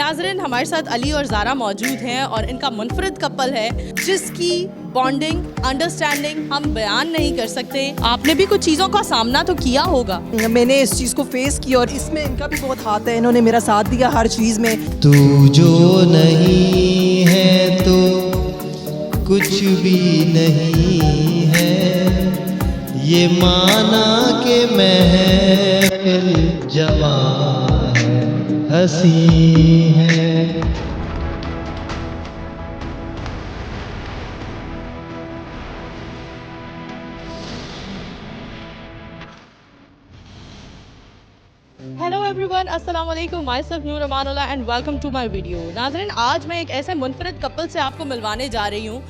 नाज़रीन, हमारे साथ अली और ज़ारा मौजूद हैं और इनका मुनफरिद कपल है जिसकी बॉन्डिंग, अंडरस्टैंडिंग हम बयान नहीं कर सकते। आपने भी कुछ चीज़ों का सामना तो किया होगा। मैंने इस चीज़ को फेस किया और इसमें इनका भी बहुत हाथ है। इन्होंने मेरा साथ दिया हर चीज़ में। तू जो नहीं है तो कुछ भी नहीं है, ये माना के महफिल जवां है, हंसी है। हेलो एवरीवन, अस्सलाम वालेकुम। Myself Noor Amanullah and welcome to my video. नाज़रीन, आज मैं एक ऐसे मुनफरिद कपल से आपको मिलवाने जा रही हूँ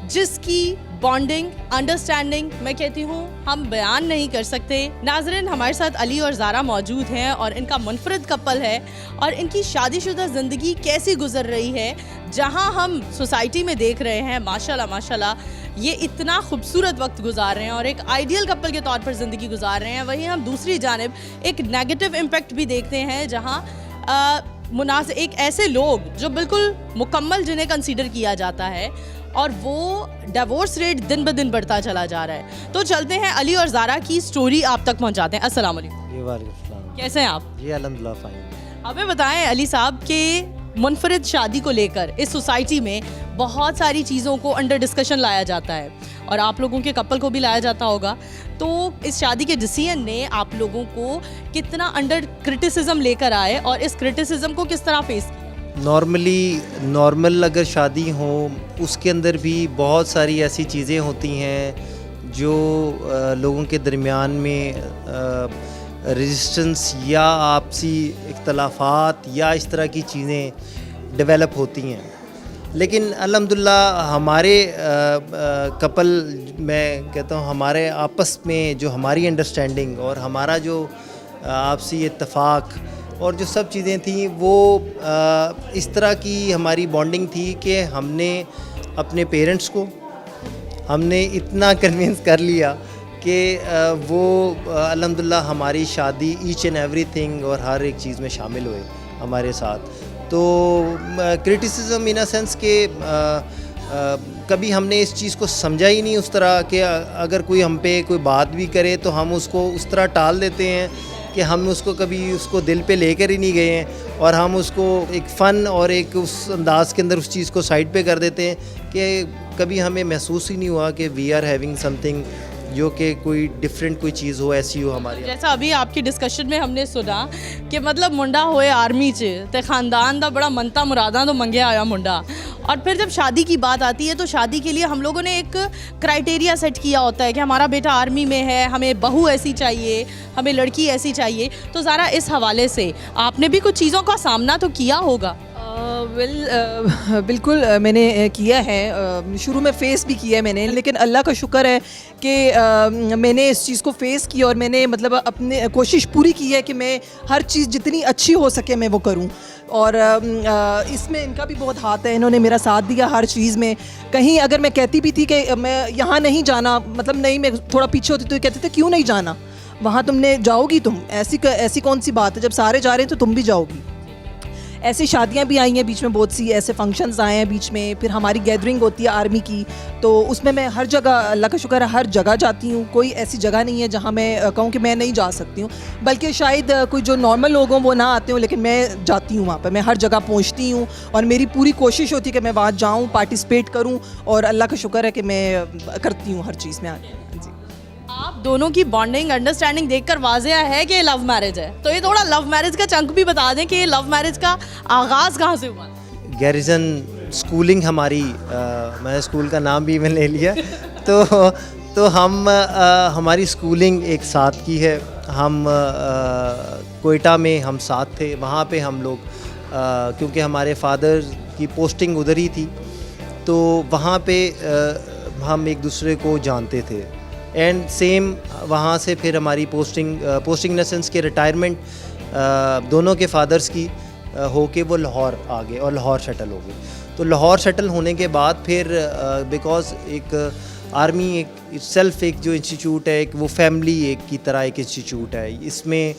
जिसकी बॉन्डिंग, अंडरस्टैंडिंग मैं कहती हूँ हम बयान नहीं कर सकते। नाज़रीन, हमारे साथ अली और ज़ारा मौजूद हैं और इनका मुनफरिद कपल है और इनकी शादीशुदा ज़िंदगी कैसी गुजर रही है, जहाँ हम सोसाइटी में देख रहे हैं माशाल्लाह माशाल्लाह ये इतना खूबसूरत वक्त गुजार रहे हैं और एक आइडियल कपल के तौर पर ज़िंदगी गुजार रहे हैं। वहीं हम दूसरी जानिब एक नेगेटिव इम्पैक्ट भी देखते हैं, जहाँ एक ऐसे लोग जो बिल्कुल मुकम्मल जिन्हें कंसीडर किया जाता है और वो डिवोर्स रेट दिन ब दिन बढ़ता चला जा रहा है। तो चलते हैं अली और ज़ारा की स्टोरी आप तक पहुंचाते हैं। अस्सलाम वालेकुम। वालेकुम। कैसे हैं आप? जी अल्हम्दुलिल्लाह फाइन। हमें बताएं अली साहब के मुनफरिद शादी को लेकर इस सोसाइटी में बहुत सारी चीज़ों को अंडर डिस्कशन लाया जाता है और आप लोगों के कपल को भी लाया जाता होगा। तो इस शादी के डिसीजन ने आप लोगों को कितना अंडर क्रिटिसिज्म लेकर आए और इस क्रिटिसिज्म को किस तरह फेस किया? नॉर्मल अगर शादी हो उसके अंदर भी बहुत सारी ऐसी चीज़ें होती हैं जो लोगों के दरमियान में रेजिस्टेंस या आपसी इख्तलाफात या इस तरह की चीज़ें डेवलप होती हैं। लेकिन अल्हम्दुलिल्लाह हमारे कपल, मैं कहता हूँ हमारे आपस में जो हमारी अंडरस्टैंडिंग और हमारा जो आपसी इत्तेफाक और जो सब चीज़ें थी वो इस तरह की हमारी बॉन्डिंग थी कि हमने अपने पेरेंट्स को हमने इतना कन्विंस कर लिया कि वो अल्हम्दुलिल्लाह हमारी शादी ईच एंड एवरीथिंग और हर एक चीज़ में शामिल हुए हमारे साथ। तो क्रिटिसिज्म इन अ सेंस के कभी हमने इस चीज़ को समझा ही नहीं उस तरह कि अगर कोई हम पे कोई बात भी करे तो हम उसको उस तरह टाल देते हैं कि हम उसको कभी उसको दिल पे लेकर ही नहीं गए हैं और हम उसको एक फ़न और एक उस अंदाज के अंदर उस चीज़ को साइड पे कर देते हैं कि कभी हमें महसूस ही नहीं हुआ कि वी आर हैविंग समथिंग जो कि कोई डिफरेंट कोई चीज़ हो, ऐसी हो हमारी। जैसा अभी आपकी डिस्कशन में हमने सुना कि मतलब मुंडा होए आर्मी च ते खानदान दा बड़ा मनता मुरादा तो मंगे आया मुंडा, और फिर जब शादी की बात आती है तो शादी के लिए हम लोगों ने एक क्राइटेरिया सेट किया होता है कि हमारा बेटा आर्मी में है, हमें बहू ऐसी चाहिए, हमें लड़की ऐसी चाहिए। तो ज़रा इस हवाले से आपने भी कुछ चीज़ों का सामना तो किया होगा? बिल्कुल मैंने किया है, शुरू में फ़ेस भी किया है मैंने, लेकिन अल्लाह का शुक्र है कि मैंने इस चीज़ को फ़ेस किया और मैंने मतलब अपने कोशिश पूरी की है कि मैं हर चीज़ जितनी अच्छी हो सके मैं वो करूं। और इसमें इनका भी बहुत हाथ है। इन्होंने मेरा साथ दिया हर चीज़ में। कहीं अगर मैं कहती भी थी कि मैं यहाँ नहीं जाना, मतलब नहीं, मैं थोड़ा पीछे होती तो कहते थे क्यों नहीं जाना, वहाँ तुमने जाओगी, तुम ऐसी कौन सी बात है, जब सारे जा रहे हैं तो तुम भी जाओगी। ऐसी शादियां भी आई हैं बीच में, बहुत सी ऐसे फंक्शंस आए हैं बीच में। फिर हमारी गैदरिंग होती है आर्मी की, तो उसमें मैं हर जगह, अल्लाह का शुक्र है, हर जगह जाती हूँ। कोई ऐसी जगह नहीं है जहाँ मैं कहूँ कि मैं नहीं जा सकती हूँ, बल्कि शायद कोई जो नॉर्मल लोग हों वो ना आते हों, लेकिन मैं जाती हूँ वहाँ पर। मैं हर जगह पहुँचती हूँ और मेरी पूरी कोशिश होती है कि मैं वहाँ जाऊँ, पार्टिसिपेट करूँ, और अल्लाह का शुक्र है कि मैं करती हूँ हर चीज़ में आगे। जी, आप दोनों की बॉन्डिंग, अंडरस्टैंडिंग देखकर वाज़ेह है कि ये लव मैरिज है। तो ये थोड़ा लव मैरिज का चंक भी बता दें कि ये लव मैरिज का आगाज़ कहाँ से हुआ? गैरिजन स्कूलिंग हमारी, मैं स्कूल का नाम भी मैंने ले लिया। तो हम हमारी स्कूलिंग एक साथ की है। हम कोयटा में हम साथ थे, वहाँ पे हम लोग क्योंकि हमारे फादर की पोस्टिंग उधर ही थी, तो वहाँ पे हम एक दूसरे को जानते थे। एंड सेम वहाँ से फिर हमारी पोस्टिंग इन द सेंस के रिटायरमेंट दोनों के फादर्स की हो के वो लाहौर आ गए और लाहौर सेटल हो गए। तो लाहौर सेटल होने के बाद फिर बिकॉज़ एक आर्मी एक सेल्फ एक जो इंस्टीट्यूट है, एक वो फैमिली एक की तरह एक इंस्टीट्यूट है। इसमें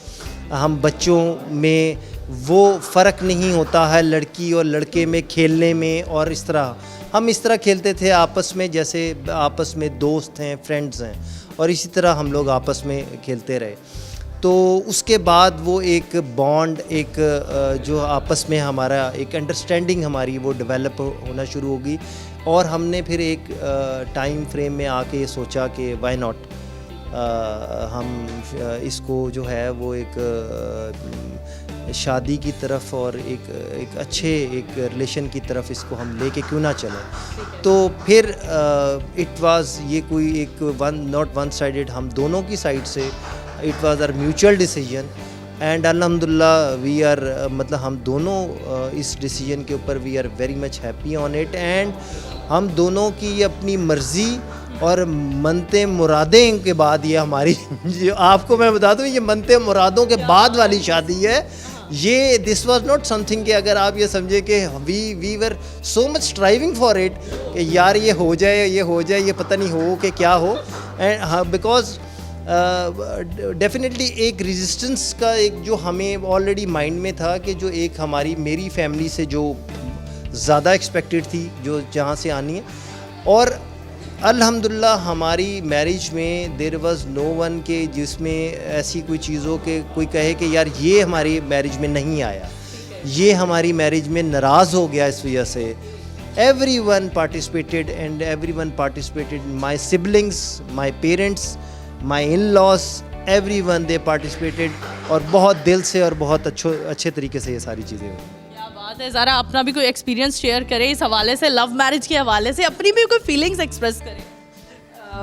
हम बच्चों में वो फ़र्क नहीं होता है लड़की और लड़के में खेलने में, और इस तरह हम इस तरह खेलते थे आपस में जैसे आपस में दोस्त हैं, फ्रेंड्स हैं, और इसी तरह हम लोग आपस में खेलते रहे। तो उसके बाद वो एक बॉन्ड, एक जो आपस में हमारा एक अंडरस्टैंडिंग हमारी वो डेवलप होना शुरू होगी, और हमने फिर एक टाइम फ्रेम में आके ये सोचा कि व्हाई नॉट हम इसको जो है वो एक शादी की तरफ और एक अच्छे एक रिलेशन की तरफ इसको हम लेके क्यों ना चलें। तो फिर इट वाज ये कोई एक नॉट वन साइडेड, हम दोनों की साइड से it was our mutual decision, and अल्हम्दुलिल्लाह वी आर मतलब हम दोनों इस डिसीजन के ऊपर we are very much happy on it. And हम दोनों की अपनी मर्ज़ी और मनते मुरादें के बाद ये हमारी जो आपको मैं बता दूं, ये मनते मुरादों के बाद वाली शादी है ये। दिस वाज नॉट समथिंग कि अगर आप ये समझे कि we were so much striving for it कि यार ये हो जाए, ये पता नहीं हो कि क्या हो। एंड हाँ, बिकॉज डेफिनेटली एक रेजिस्टेंस का एक जो हमें ऑलरेडी माइंड में था कि जो एक हमारी मेरी फैमिली से जो ज़्यादा एक्सपेक्टेड थी, जो जहाँ से आनी है, और अल्हम्दुलिल्लाह हमारी मैरिज में देयर वाज नो वन के जिसमें ऐसी कोई चीज़ों के कोई कहे कि यार ये हमारी मैरिज में नहीं आया, ये हमारी मैरिज में नाराज़ हो गया इस वजह से। everyone participated and everyone participated, my siblings, my parents, my in-laws, everyone they participated, और बहुत दिल से और बहुत अच्छे तरीके से ये सारी चीज़ें हुई। क्या बात है। ज़रा अपना भी कोई एक्सपीरियंस शेयर करें इस हवाले से, लव मैरिज के हवाले से अपनी भी कोई फीलिंग्स एक्सप्रेस करें।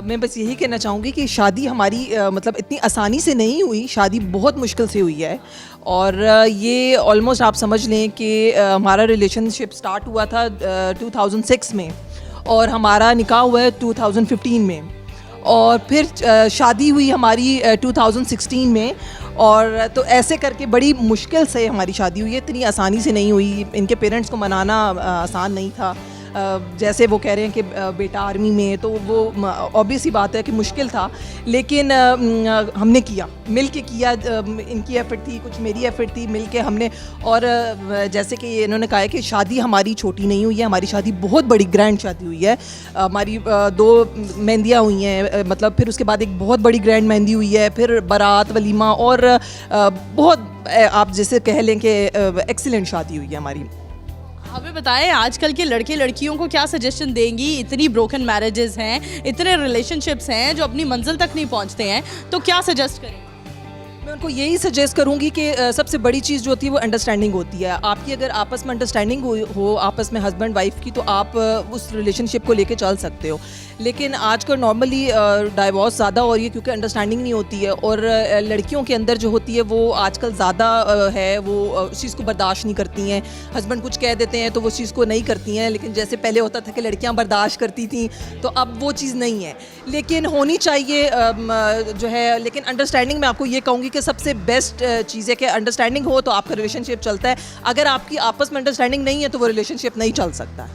मैं बस यही कहना चाहूँगी कि शादी हमारी मतलब इतनी आसानी से नहीं हुई, शादी बहुत मुश्किल से हुई है। और ये ऑलमोस्ट आप समझ लें कि हमारा रिलेशनशिप स्टार्ट हुआ था 2006 में, और हमारा निकाह हुआ है 2015 में, और फिर शादी हुई हमारी 2016 में। और तो ऐसे करके बड़ी मुश्किल से हमारी शादी हुई है, इतनी आसानी से नहीं हुई। इनके पेरेंट्स को मनाना आसान नहीं था। जैसे वो कह रहे हैं कि बेटा आर्मी में, तो वो ऑब्वियस ही बात है कि मुश्किल था, लेकिन हमने किया, मिल के किया। इनकी एफर्ट थी, कुछ मेरी एफर्ट थी, मिल के हमने। और जैसे कि इन्होंने कहा है कि शादी हमारी छोटी नहीं हुई है, हमारी शादी बहुत बड़ी ग्रैंड शादी हुई है। हमारी 2 मेहंदियाँ हुई हैं, मतलब फिर उसके बाद एक बहुत बड़ी ग्रैंड मेहंदी हुई है, फिर बारात, वलीमा, और बहुत आप जैसे कह लें कि एक्सीलेंट शादी हुई है हमारी। हमें बताएं आजकल के लड़के लड़कियों को क्या सजेशन देंगी। इतनी ब्रोकन मैरिजेस हैं, इतने रिलेशनशिप्स हैं जो अपनी मंजिल तक नहीं पहुंचते हैं, तो क्या सजेस्ट करें? मैं उनको यही सजेस्ट करूंगी कि सबसे बड़ी चीज़ जो होती है वो अंडरस्टैंडिंग होती है। आपकी अगर आपस में अंडरस्टैंडिंग हो आपस में हस्बैंड वाइफ की, तो आप उस रिलेशनशिप को लेके चल सकते हो। लेकिन आजकल नॉर्मली डाइवोर्स ज़्यादा हो रही है क्योंकि अंडरस्टैंडिंग नहीं होती है, और लड़कियों के अंदर जो होती है वो आजकल ज़्यादा है, वो उस चीज़ को बर्दाश्त नहीं करती हैं। हस्बैंड कुछ कह देते हैं तो वो चीज़ को नहीं करती हैं, लेकिन जैसे पहले होता था कि लड़कियां बर्दाश्त करती थी, तो अब वो चीज़ नहीं है। लेकिन होनी चाहिए जो है, लेकिन अंडरस्टैंडिंग मैं आपको ये कहूँगी कि सबसे बेस्ट चीज़ है कि अंडरस्टैंडिंग हो तो आपका रिलेशनशिप चलता है। अगर आपकी आपस में अंडरस्टैंडिंग नहीं है तो वो रिलेशनशिप नहीं चल सकता।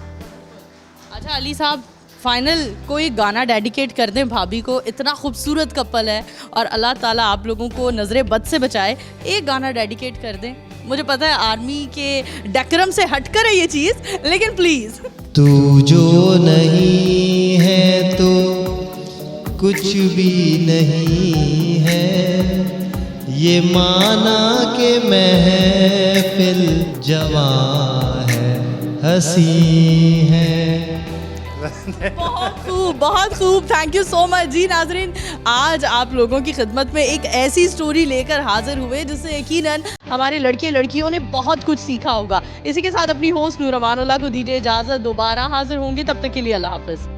अच्छा अली साहब, फाइनल कोई गाना डेडिकेट कर दें भाभी को। इतना खूबसूरत कपल है और अल्लाह ताला आप लोगों को नज़रे बद से बचाए। एक गाना डेडिकेट कर दें। मुझे पता है आर्मी के डेकोरम से हटकर है ये चीज़, लेकिन प्लीज़। तू जो नहीं है तो कुछ भी नहीं है, ये माना के महफिल जवां है, हंसी है। बहुत खूब। थैंक यू सो मच जी। नाजरीन, आज आप लोगों की खिदमत में एक ऐसी स्टोरी लेकर हाजिर हुए जिससे यकीनन हमारे लड़के लड़कियों ने बहुत कुछ सीखा होगा। इसी के साथ अपनी होस्ट नूर अमानुल्लाह को दीजिए इजाज़त। दोबारा हाजिर होंगे, तब तक के लिए अल्लाह हाफ़िज़।